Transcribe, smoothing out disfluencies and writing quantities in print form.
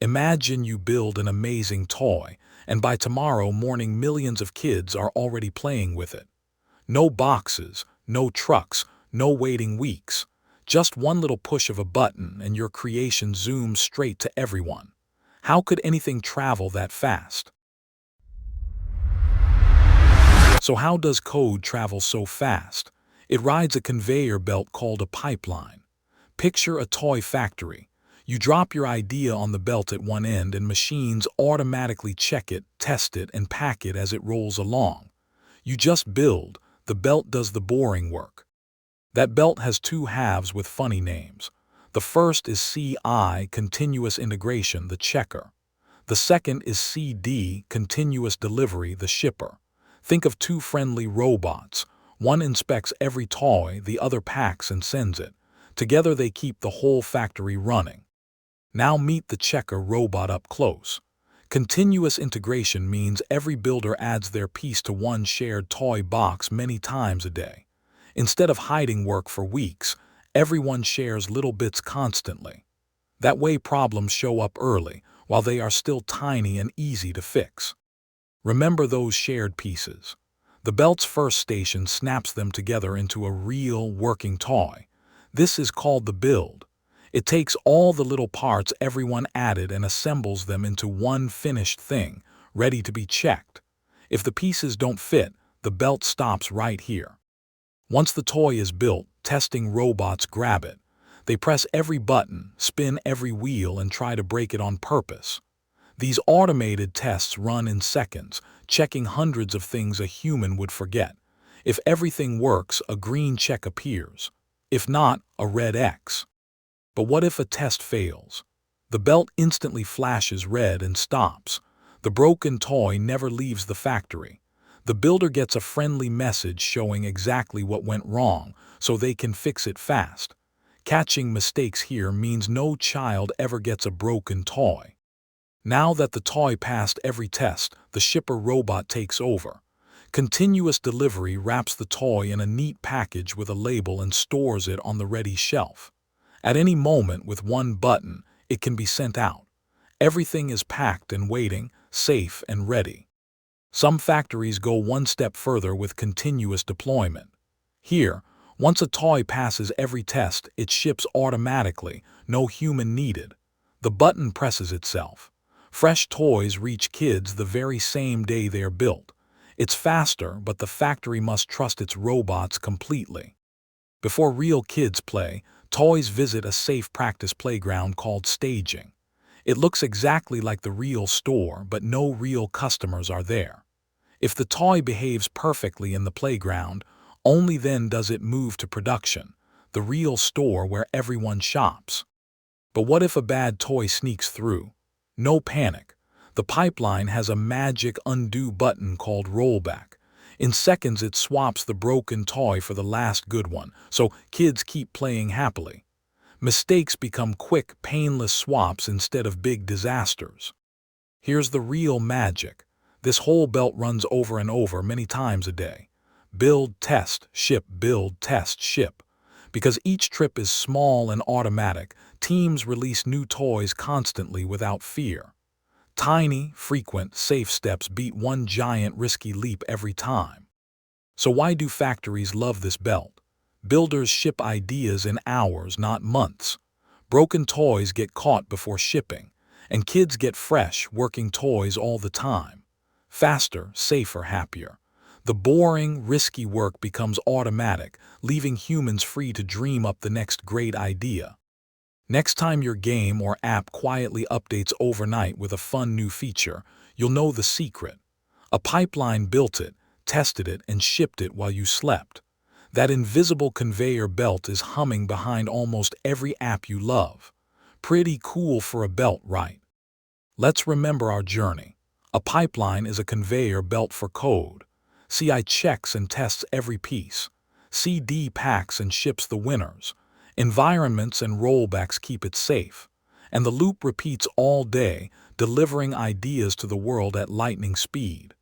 Imagine you build an amazing toy, and by tomorrow morning millions of kids are already playing with it. No boxes, no trucks, no waiting weeks. Just one little push of a button and your creation zooms straight to everyone. How could anything travel that fast? So how does code travel so fast? It rides a conveyor belt called a pipeline. Picture a toy factory. You drop your idea on the belt at one end and machines automatically check it, test it, and pack it as it rolls along. You just build, the belt does the boring work. That belt has two halves with funny names. The first is CI, continuous integration, the checker. The second is CD, continuous delivery, the shipper. Think of two friendly robots. One inspects every toy, the other packs and sends it. Together they keep the whole factory running. Now meet the checker robot up close. Continuous integration means every builder adds their piece to one shared toy box many times a day. Instead of hiding work for weeks, everyone shares little bits constantly. That way problems show up early, while they are still tiny and easy to fix. Remember those shared pieces. The belt's first station snaps them together into a real, working toy. This is called the build. It takes all the little parts everyone added and assembles them into one finished thing, ready to be checked. If the pieces don't fit, the belt stops right here. Once the toy is built, testing robots grab it. They press every button, spin every wheel, and try to break it on purpose. These automated tests run in seconds, checking hundreds of things a human would forget. If everything works, a green check appears. If not, a red X. But what if a test fails? The belt instantly flashes red and stops. The broken toy never leaves the factory. The builder gets a friendly message showing exactly what went wrong, so they can fix it fast. Catching mistakes here means no child ever gets a broken toy. Now that the toy passed every test, the shipper robot takes over. Continuous delivery wraps the toy in a neat package with a label and stores it on the ready shelf. At any moment, with one button, it can be sent out. Everything is packed and waiting, safe and ready. Some factories go one step further with continuous deployment. Here, once a toy passes every test, it ships automatically, no human needed. The button presses itself. Fresh toys reach kids the very same day they are built. It's faster, but the factory must trust its robots completely. Before real kids play, toys visit a safe practice playground called staging. It looks exactly like the real store, but no real customers are there. If the toy behaves perfectly in the playground, only then does it move to production, the real store where everyone shops. But what if a bad toy sneaks through? No panic. The pipeline has a magic undo button called rollback. In seconds it swaps the broken toy for the last good one, so kids keep playing happily. Mistakes become quick, painless swaps instead of big disasters. Here's the real magic. This whole belt runs over and over many times a day. Build, test, ship, build, test, ship. Because each trip is small and automatic, teams release new toys constantly without fear. Tiny, frequent, safe steps beat one giant, risky leap every time. So why do factories love this belt? Builders ship ideas in hours, not months. Broken toys get caught before shipping, and kids get fresh, working toys all the time. Faster, safer, happier. The boring, risky work becomes automatic, leaving humans free to dream up the next great idea. Next time your game or app quietly updates overnight with a fun new feature, you'll know the secret. A pipeline built it, tested it, and shipped it while you slept. That invisible conveyor belt is humming behind almost every app you love. Pretty cool for a belt, right? Let's remember our journey. A pipeline is a conveyor belt for code. CI checks and tests every piece. CD packs and ships the winners. Environments and rollbacks keep it safe. And the loop repeats all day, delivering ideas to the world at lightning speed.